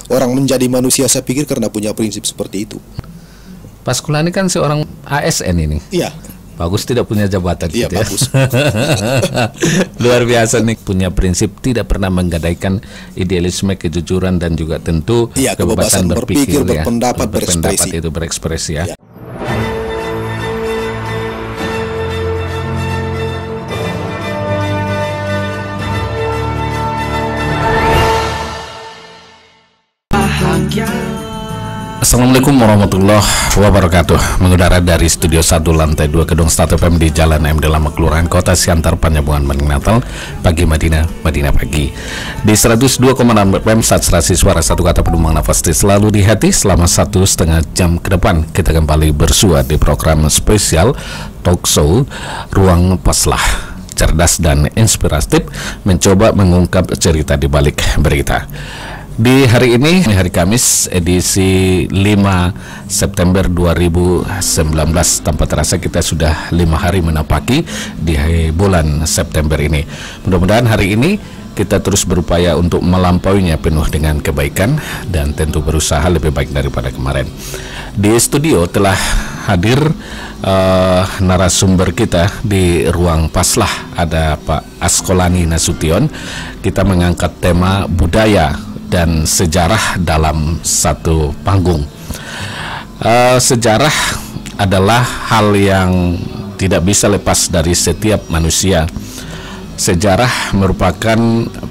orang menjadi manusia, saya pikir karena punya prinsip seperti itu. Pak Askolani kan seorang ASN ini. Iya. Bagus, tidak punya jabatan Iya, gitu bagus. ya. Luar biasa nih, punya prinsip tidak pernah menggadaikan idealisme, kejujuran dan juga tentu kebebasan berpikir, ya. berpendapat, berekspresi. Itu berekspresi ya. Ya. Assalamualaikum warahmatullahi wabarakatuh. Mengudara dari Studio 1 Lantai 2 Gedung Start FM di Jalan MD Lama Kelurahan Kota Siantar, Panjabungan, Bandung Natal. Pagi Madinah pagi. Di 102,6 FM saturasi suara satu kata penumbang nafas selalu di hati. Selama 1,5 jam ke depan kita kembali bersua di program spesial talk show Ruang Paslah, cerdas dan inspiratif, mencoba mengungkap cerita di balik berita. Di hari ini, hari Kamis, edisi 5 September 2019, tanpa terasa kita sudah 5 hari menapaki di bulan September ini. Mudah-mudahan hari ini kita terus berupaya untuk melampauinya penuh dengan kebaikan dan tentu berusaha lebih baik daripada kemarin. Di studio telah hadir narasumber kita di ruang paslah, ada Pak Askolani Nasution. Kita mengangkat tema budaya dan sejarah dalam satu panggung. Sejarah adalah hal yang tidak bisa lepas dari setiap manusia. Sejarah merupakan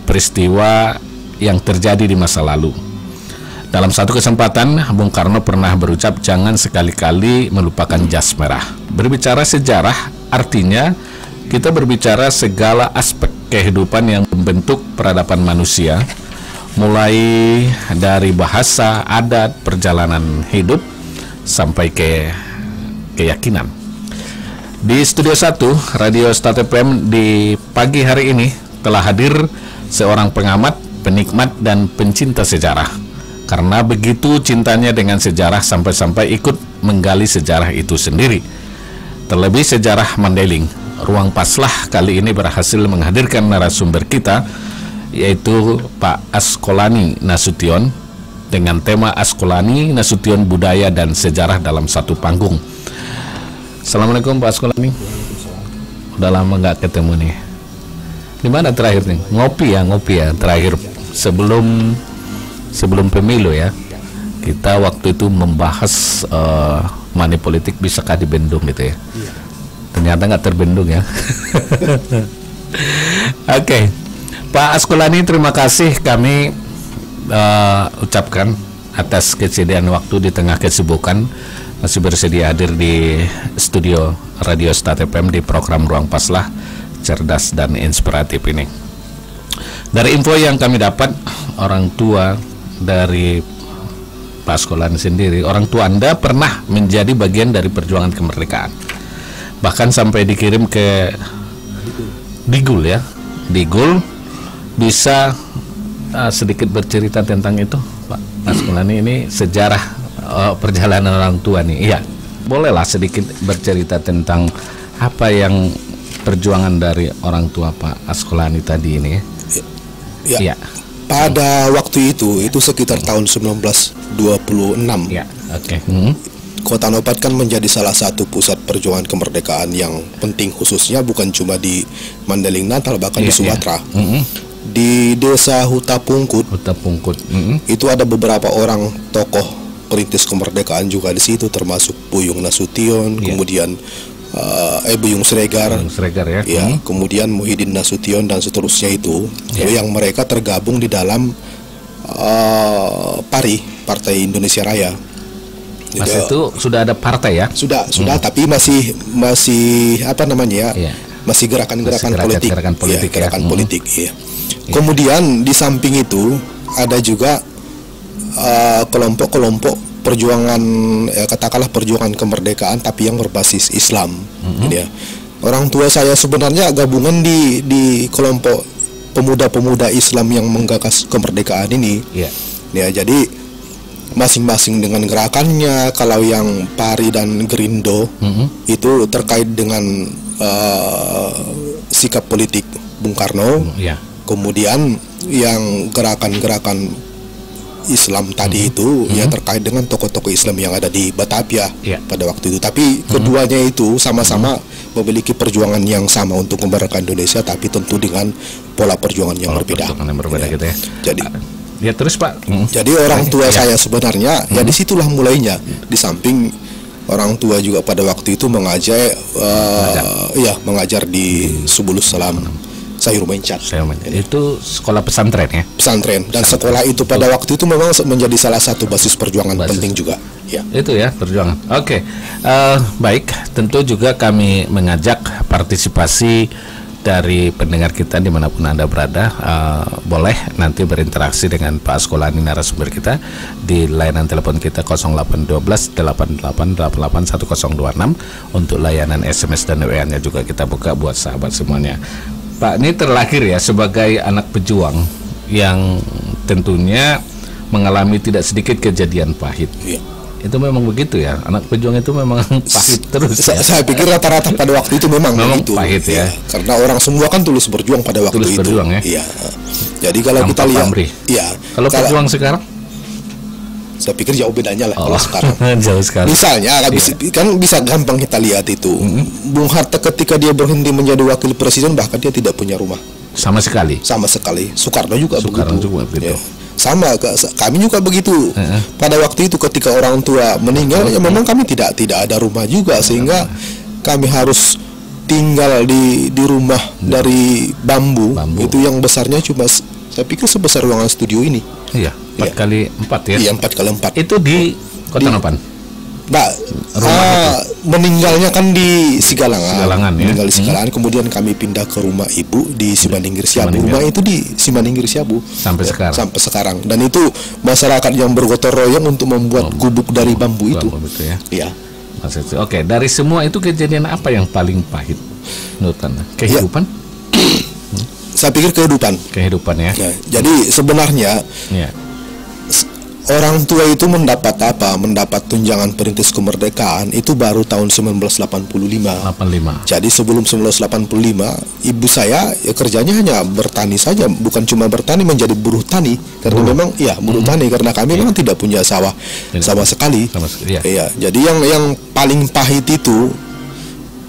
peristiwa yang terjadi di masa lalu. Dalam satu kesempatan, Bung Karno pernah berucap, jangan sekali-kali melupakan jas merah. Berbicara sejarah artinya kita berbicara segala aspek kehidupan yang membentuk peradaban manusia, mulai dari bahasa, adat, perjalanan hidup, sampai ke keyakinan. Di Studio 1 Radio Start FM di pagi hari ini telah hadir seorang pengamat, penikmat, dan pencinta sejarah. Karena begitu cintanya dengan sejarah sampai-sampai ikut menggali sejarah itu sendiri. Terlebih sejarah Mandailing. Ruang Paslah kali ini berhasil menghadirkan narasumber kita, yaitu Pak Askolani Nasution, dengan tema Askolani Nasution Budaya dan Sejarah dalam Satu Panggung. Assalamualaikum Pak Askolani. Udah lama nggak ketemu nih. Di mana terakhir nih? Ngopi ya terakhir sebelum pemilu ya. Kita waktu itu membahas money politik bisakah dibendung gitu ya. Ternyata nggak terbendung ya. Oke. Pak Askolani, terima kasih kami ucapkan atas kesediaan waktu di tengah kesibukan, masih bersedia hadir di studio Radio Start FM di program Ruang Paslah, cerdas dan inspiratif ini. Dari info yang kami dapat, orang tua dari Pak Askolani sendiri, orang tua Anda pernah menjadi bagian dari perjuangan kemerdekaan, bahkan sampai dikirim ke Digul ya, Digul. Bisa sedikit bercerita tentang itu, Pak Askolani? Ini sejarah perjalanan orang tua nih. Iya, bolehlah sedikit bercerita tentang apa yang perjuangan dari orang tua Pak Askolani tadi ini. Ya. Pada waktu itu sekitar tahun 1926. Ya, oke. Kota Nopat kan menjadi salah satu pusat perjuangan kemerdekaan yang penting, khususnya bukan cuma di Mandailing Natal, bahkan di Sumatera. Di desa Huta Pungkut. Itu ada beberapa orang tokoh perintis kemerdekaan juga di situ, termasuk Buyung Nasution, kemudian Buyung Sregar ya. Kemudian Muhyiddin Nasution dan seterusnya itu, yang mereka tergabung di dalam PARI, Partai Indonesia Raya. Mas itu sudah ada partai ya? Sudah, tapi masih apa namanya ya? Masih gerakan-gerakan politik. Politik ya. Kemudian di samping itu ada juga kelompok-kelompok perjuangan, katakanlah perjuangan kemerdekaan tapi yang berbasis Islam. Ya. Orang tua saya sebenarnya gabungan di kelompok pemuda-pemuda Islam yang menggagas kemerdekaan ini. Ya, jadi masing-masing dengan gerakannya. Kalau yang PARI dan Gerindo itu terkait dengan sikap politik Bung Karno. Kemudian yang gerakan-gerakan Islam tadi itu ya terkait dengan tokoh-tokoh Islam yang ada di Batavia pada waktu itu. Tapi keduanya itu sama-sama memiliki perjuangan yang sama untuk memerdekakan Indonesia, tapi tentu dengan pola perjuangan yang berbeda. Gitu ya. Jadi ya terus Pak. Jadi orang tua saya sebenarnya ya disitulah mulainya. Di samping orang tua juga pada waktu itu mengajar di Subulus Salam Sayur Mencat. Itu sekolah pesantren ya? Pesantren. Dan sekolah itu pada waktu itu memang menjadi salah satu basis perjuangan penting juga. Ya. Itu ya perjuangan. Oke. Baik, tentu juga kami mengajak partisipasi dari pendengar kita dimanapun Anda berada. Boleh nanti berinteraksi dengan Pak Asqolani narasumber kita di layanan telepon kita 0812 8888 1026. Untuk layanan SMS dan WA-nya juga kita buka buat sahabat semuanya. Pak, ini terlahir ya sebagai anak pejuang yang tentunya mengalami tidak sedikit kejadian pahit. Ya. Itu memang begitu ya, anak pejuang itu memang pahit terus. Saya pikir rata-rata pada waktu itu memang begitu. Pahit ya. Karena orang semua kan tulus berjuang pada waktu itu. Berjuang ya. Iya. Jadi kalau kita lihat, kalau pejuang sekarang, saya pikir jauh bedanya lah kalau sekarang. Jauh sekali. Misalnya kan bisa gampang kita lihat itu. Bung Hatta ketika dia berhenti menjadi wakil presiden bahkan dia tidak punya rumah. Sama sekali. Soekarno juga begitu. Ya. Sama, kami juga begitu. Pada waktu itu ketika orang tua meninggal, ya memang kami tidak ada rumah juga, sehingga kami harus tinggal di rumah dari bambu. Itu yang besarnya cuma saya pikir sebesar ruangan studio ini. Iya, 4x4 ya. Iya, 4x4. Itu di Kota Nopan. Nah, meninggalnya kan di Sigalangan ya. Meninggal di Sigalangan, kemudian kami pindah ke rumah ibu di Simaningir Siabu. Rumah itu di Simaningir Siabu sampai sekarang. Dan itu masyarakat yang bergotong royong untuk membuat gubuk dari bambu itu. Ya. Iya. Oke, dari semua itu kejadian apa yang paling pahit menurut Anda? Kehidupan? Saya pikir kehidupan ya. Jadi sebenarnya orang tua itu mendapat tunjangan perintis kemerdekaan itu baru tahun 1985. Jadi sebelum 1985 ibu saya kerjanya hanya bertani saja, bukan cuma bertani, menjadi buruh tani karena memang buruh tani karena kami memang tidak punya sawah sama sekali. Iya. Jadi yang paling pahit itu,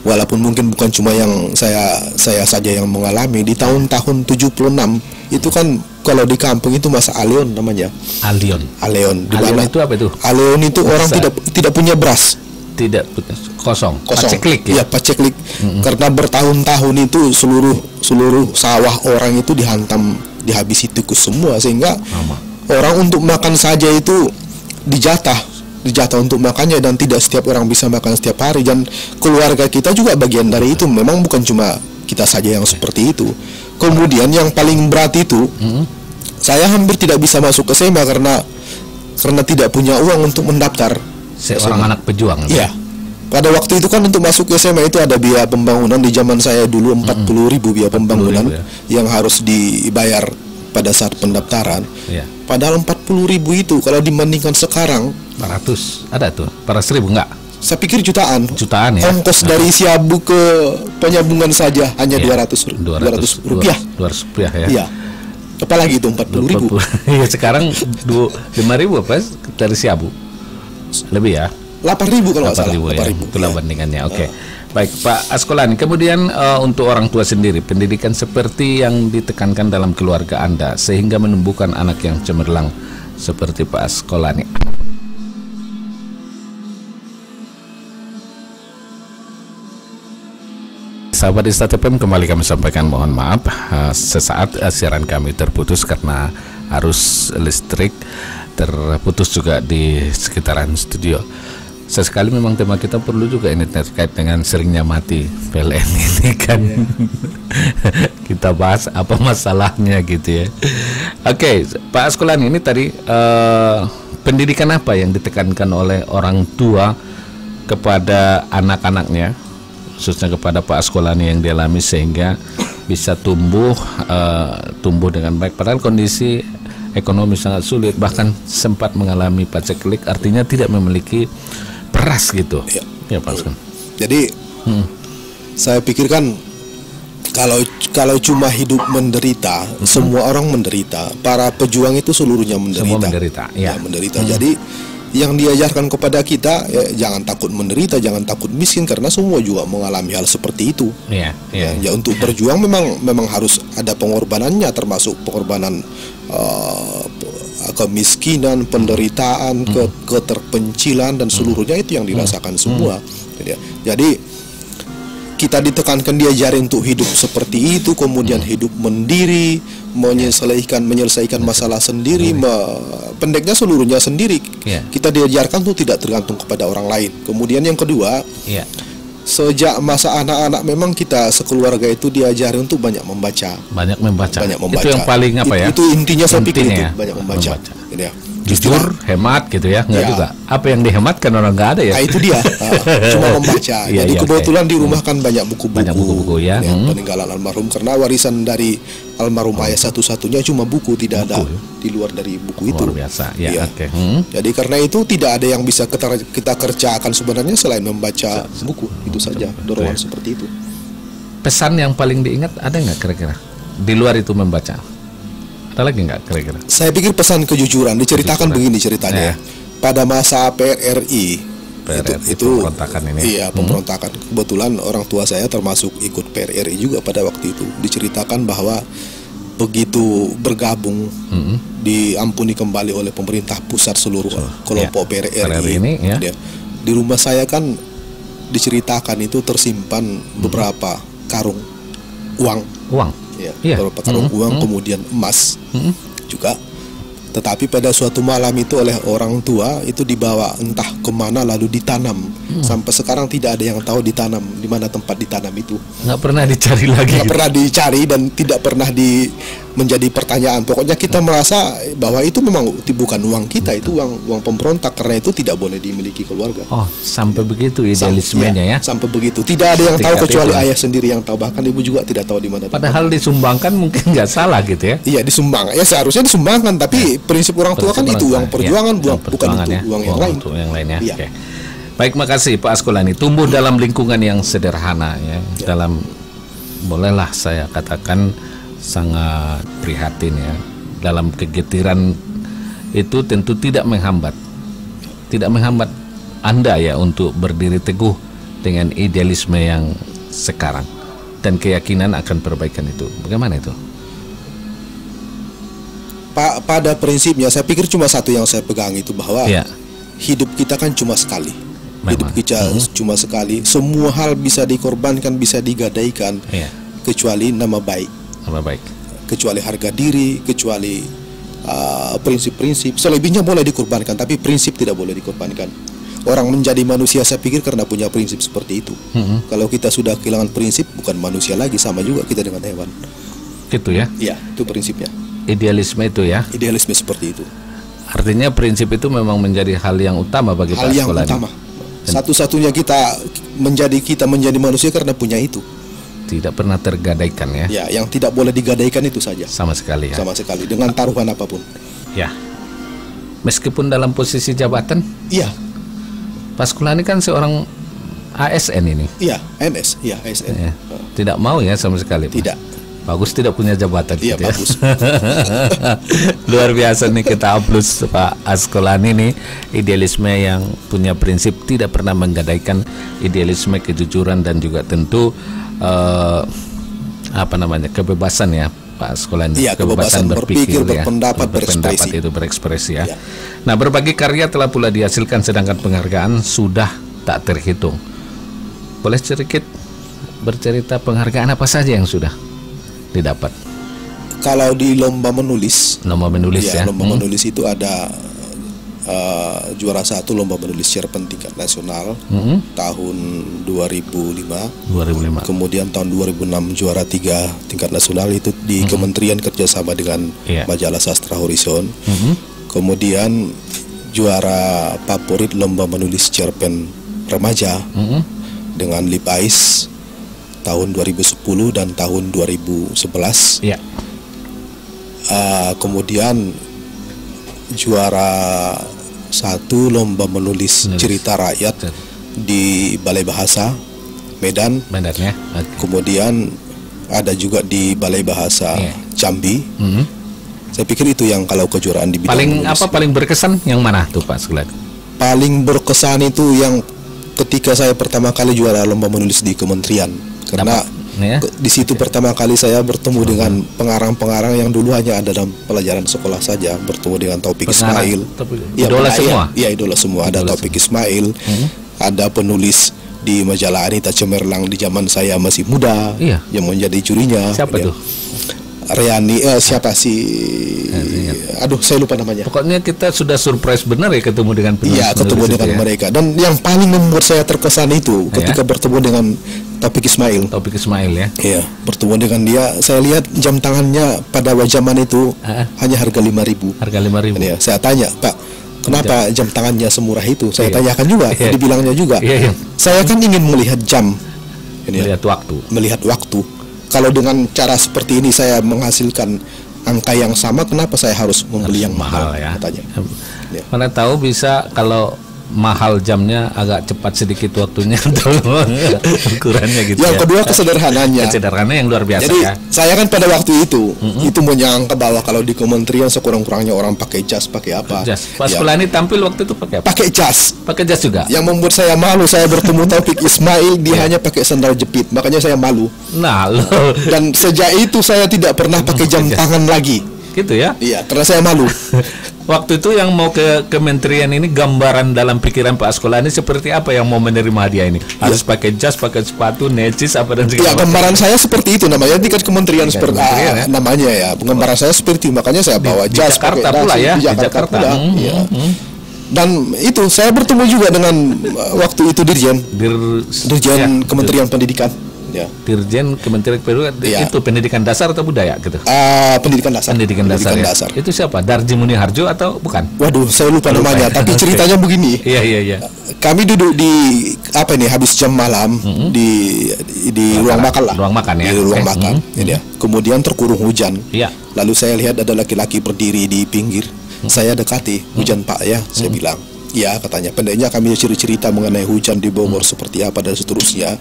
walaupun mungkin bukan cuma yang saya saja yang mengalami, di tahun-tahun 76 itu kan kalau di kampung itu masa Aleon namanya. Aleon. Di mana itu apa itu? Aleon itu orang tidak punya beras. Tidak kosong. Paceklik ya. Iya, paceklik. Karena bertahun-tahun itu seluruh sawah orang itu dihabisi tikus semua, sehingga orang untuk makan saja itu dijatah untuk makannya, dan tidak setiap orang bisa makan setiap hari, dan keluarga kita juga bagian dari itu. Memang bukan cuma kita saja yang seperti itu. Kemudian yang paling berat itu saya hampir tidak bisa masuk ke SMA karena tidak punya uang untuk mendaftar. Seorang anak pejuang. Iya. Pada waktu itu kan untuk masuk ke SMA itu ada biaya pembangunan. Di zaman saya dulu 40.000 biaya pembangunan yang harus dibayar pada saat pendaftaran. Padahal 40.000 itu kalau dibandingkan sekarang 400 ada tuh, 400.000 enggak? Saya pikir jutaan ya. Ongkos dari Siabu ke penyambungan saja hanya 200 rupiah. 200 rupiah ya. Iya. Apalagi itu 40.000. Iya, sekarang 5.000 apa dari Siabu? Lebih ya? 8.000 kalau nggak salah. 8.000 itulah bandingannya. Oke. Baik, Pak Asqolani. Kemudian untuk orang tua sendiri, pendidikan seperti yang ditekankan dalam keluarga Anda sehingga menumbuhkan anak yang cemerlang seperti Pak Asqolani. Sahabat Istat FM, kembali kami sampaikan mohon maaf sesaat siaran kami terputus karena arus listrik terputus juga di sekitaran studio. Sesekali memang tema kita perlu juga ini terkait dengan seringnya mati PLN ini kan. Kita bahas apa masalahnya gitu ya. Oke, Pak Asqolani, ini tadi pendidikan apa yang ditekankan oleh orang tua kepada anak-anaknya, khususnya kepada Pak Asqolani yang dialami sehingga bisa tumbuh dengan baik, padahal kondisi ekonomi sangat sulit, bahkan sempat mengalami paceklik, artinya tidak memiliki beras gitu. Ya Pak Asqolani. Jadi saya pikirkan Kalau cuma hidup menderita, semua orang menderita. Para pejuang itu seluruhnya menderita. Semua menderita, ya. Menderita. Jadi yang diajarkan kepada kita, jangan takut menderita, jangan takut miskin, karena semua juga mengalami hal seperti itu. Ya, untuk berjuang memang harus ada pengorbanannya, termasuk pengorbanan kemiskinan, penderitaan, keterpencilan, dan seluruhnya itu yang dirasakan semua. Jadi kita ditekankan, diajari untuk hidup seperti itu, kemudian hidup mandiri, menyelesaikan masalah sendiri, pendeknya seluruhnya sendiri. Kita diajarkan untuk tidak tergantung kepada orang lain. Kemudian yang kedua, sejak masa anak-anak memang kita sekeluarga itu diajari untuk banyak membaca. Itu yang paling Itu intinya, saya pikir itu banyak membaca. Ini ya. Jujur, hemat gitu ya, enggak juga. Apa yang dihematkan orang nggak ada ya? Itu dia, cuma membaca. Jadi kebetulan di rumah kan banyak buku-buku ya. Peninggalan almarhum, karena warisan dari almarhum ayah satu-satunya cuma buku, tidak ada di luar dari buku itu. Luar biasa, ya. Jadi karena itu tidak ada yang bisa kita kerjakan sebenarnya selain membaca buku. Itu saja dorongan seperti itu. Pesan yang paling diingat ada nggak kira-kira di luar itu membaca? Ada lagi nggak kira-kira? Saya pikir pesan kejujuran. Diceritakan begini ceritanya. Pada masa PRRI itu pemberontakan ini. Iya, pemberontakan. Kebetulan orang tua saya termasuk ikut PRRI juga pada waktu itu. Diceritakan bahwa begitu bergabung, diampuni kembali oleh pemerintah pusat seluruh kelompok PRRI ini. Di rumah saya kan diceritakan itu tersimpan beberapa karung uang. Beberapa karung uang, kemudian emas juga. Tetapi pada suatu malam itu oleh orang tua itu dibawa entah kemana lalu ditanam. Sampai sekarang tidak ada yang tahu ditanam di mana tempat ditanam itu. Nggak pernah dicari lagi. Nggak pernah dicari dan tidak pernah menjadi pertanyaan. Pokoknya kita merasa bahwa itu memang bukan uang kita, itu uang pemberontak, karena itu tidak boleh dimiliki keluarga. Oh, sampai begitu idealismenya ya? Sampai begitu. Tidak ada yang tahu kecuali ayah sendiri yang tahu. Bahkan ibu juga tidak tahu di mana. Padahal disumbangkan mungkin nggak salah gitu ya? Iya, disumbang. Ya seharusnya disumbangkan, tapi prinsip orang tua kan itu uang perjuangan, bukan itu uang yang lain. Yang lainnya. Okay. Baik, makasih Pak Askolani. Tumbuh dalam lingkungan yang sederhana ya. Dalam, bolehlah saya katakan, sangat prihatin ya. Dalam kegetiran itu tentu tidak menghambat Anda ya untuk berdiri teguh dengan idealisme yang sekarang dan keyakinan akan perbaikan itu. Bagaimana itu? Pada prinsipnya saya pikir cuma satu yang saya pegang itu, bahwa hidup kita kan cuma sekali. Hidup kita cuma sekali. Semua hal bisa dikorbankan, bisa digadaikan, kecuali nama baik. Kecuali harga diri, kecuali prinsip-prinsip. Selebihnya boleh dikorbankan, tapi prinsip tidak boleh dikorbankan. Orang menjadi manusia saya pikir karena punya prinsip seperti itu. Kalau kita sudah kehilangan prinsip, bukan manusia lagi, sama juga kita dengan hewan. Gitu ya? Iya, itu prinsipnya. Idealisme itu ya? Idealisme seperti itu. Artinya prinsip itu memang menjadi hal yang utama bagi Pak Askolani. Hal yang utama. Satu-satunya kita menjadi manusia karena punya itu. Tidak pernah tergadaikan ya? Ya, yang tidak boleh digadaikan itu saja. Sama sekali ya? Sama sekali, dengan taruhan apapun. Ya. Meskipun dalam posisi jabatan? Iya. Pak Askolani kan seorang ASN ini. Iya, ANS. Iya, ASN. Ya. Tidak mau ya sama sekali? Tidak. Bagus tidak punya jabatan. Iya, gitu bagus. Ya? Luar biasa nih kita aplaus Pak Askolani nih. Idealisme yang punya prinsip, tidak pernah menggadaikan idealisme, kejujuran, dan juga tentu kebebasan ya Pak Askolani. Iya, kebebasan berpikir, berpendapat, berekspresi ya. Nah, berbagai karya telah pula dihasilkan, sedangkan penghargaan sudah tak terhitung. Boleh sedikit bercerita penghargaan apa saja yang sudah didapat? Kalau di lomba menulis ya. Lomba menulis itu ada juara 1 lomba menulis cerpen tingkat nasional tahun 2005. Kemudian tahun 2006 juara 3 tingkat nasional itu di Kementerian kerjasama dengan Majalah Sastra Horizon. Kemudian juara favorit lomba menulis cerpen remaja dengan Lip Ais tahun 2010 dan tahun 2011. Kemudian juara 1 lomba menulis cerita rakyat di Balai Bahasa Medan. Ya. Kemudian ada juga di Balai Bahasa Jambi. Saya pikir itu yang kalau kejuaraan di bidang paling berkesan yang mana tuh Pak Askolani? Paling berkesan itu yang ketika saya pertama kali juara lomba menulis di kementerian, karena di situ pertama kali saya bertemu dengan pengarang-pengarang yang dulu hanya ada dalam pelajaran sekolah saja, bertemu dengan Taufik Ismail. Idola semua. Iya, idola semua. Ada Taufik Ismail, ada penulis di majalah Anita Cemerlang di zaman saya masih muda, yang menjadi jurinya. Siapa tuh? Riani, siapa sih? Aduh, saya lupa namanya. Pokoknya kita sudah surprise benar ya ketemu dengan penulis. Iya, ketemu dengan mereka. Dan yang paling membuat saya terkesan itu ketika bertemu dengan Taufik Ismail. Taufik Ismail ya. Iya, bertemu dengan dia, saya lihat jam tangannya pada zaman itu hanya harga 5.000. Harga 5.000. Ya, saya tanya, Pak, kenapa jam tangannya semurah itu? Saya tanyakan juga, dibilangnya juga. Saya kan ingin melihat jam. Melihat waktu. Kalau dengan cara seperti ini saya menghasilkan angka yang sama, kenapa saya harus membeli yang mahal ya? Katanya. Mana tahu bisa kalau mahal jamnya agak cepat sedikit waktunya untuk ukurannya gitu. Yang kedua kesederhananya. Kesederhananya yang luar biasa. Jadi saya kan pada waktu itu menyangka bahwa kalau di kementerian sekurang-kurangnya orang pakai jas, pakai apa. Pak Askolani tampil waktu itu pakai apa? Pakai jas. Pakai jas juga. Yang membuat saya malu, saya bertemu Taufik Ismail, dia hanya pakai sandal jepit, makanya saya malu. Nah, loh. Dan sejak itu saya tidak pernah pakai jam tangan lagi. Gitu ya? Iya, karena saya malu. Waktu itu yang mau ke kementerian ini, gambaran dalam pikiran Pak Askolani seperti apa yang mau menerima hadiah ini? Harus pakai jas, pakai sepatu, necis apa dan segala macam. Gambaran saya seperti itu, namanya tingkat kementerian seperti namanya ya. Gambaran saya seperti itu, makanya saya bawa jas. Di Jakarta pula ya, di Jakarta. Dan itu saya bertemu juga dengan waktu itu Dirjen Kementerian Pendidikan. Dirjen Kementerian Pendidikan itu pendidikan dasar atau budaya gitu? Pendidikan dasar. Pendidikan dasar. Itu siapa? Darji Muniharjo atau bukan? Waduh, saya lupa namanya. Tapi ceritanya begini. Iya. Kami duduk di habis jam malam di ruang makan lah. Ruang makan ya. Di ruang makan. Kemudian terkurung hujan. Lalu saya lihat ada laki-laki berdiri di pinggir. Saya dekati, hujan Pak ya, saya bilang. Ya, katanya. Pendeknya kami cerita mengenai hujan di Bogor seperti apa dan seterusnya.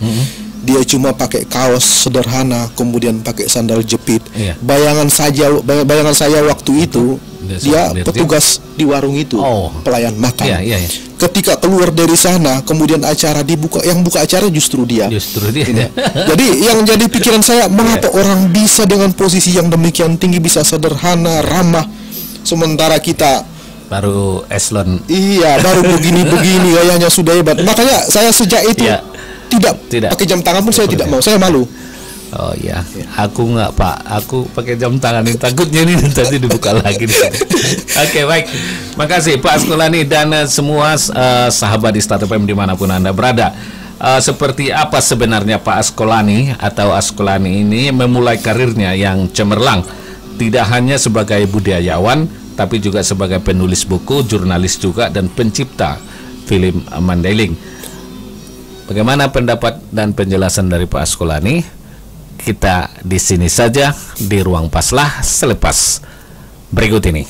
Dia cuma pakai kaos sederhana, kemudian pakai sandal jepit. Bayangan saya waktu itu dia petugas di warung itu, pelayan makan. Ketika keluar dari sana, kemudian acara dibuka, yang buka acara justru dia. Jadi yang jadi pikiran saya, mengapa orang bisa dengan posisi yang demikian tinggi bisa sederhana, ramah, sementara kita baru eselon. Iya, baru begini gayanya sudah hebat. Makanya saya sejak itu tidak pakai jam tangan pun saya tidak mau, saya malu. Oh iya, aku nggak Pak, aku pakai jam tangan ini, takutnya ini nanti dibuka lagi. Oke, baik, makasih Pak Askolani dan semua sahabat di Start FM dimanapun Anda berada. Seperti apa sebenarnya Pak Askolani atau Askolani ini memulai karirnya yang cemerlang, tidak hanya sebagai budayawan, tapi juga sebagai penulis buku, jurnalis juga, dan pencipta film Mandailing. Bagaimana pendapat dan penjelasan dari Pak Askolani? Kita di sini saja di Ruang Paslah selepas berikut ini.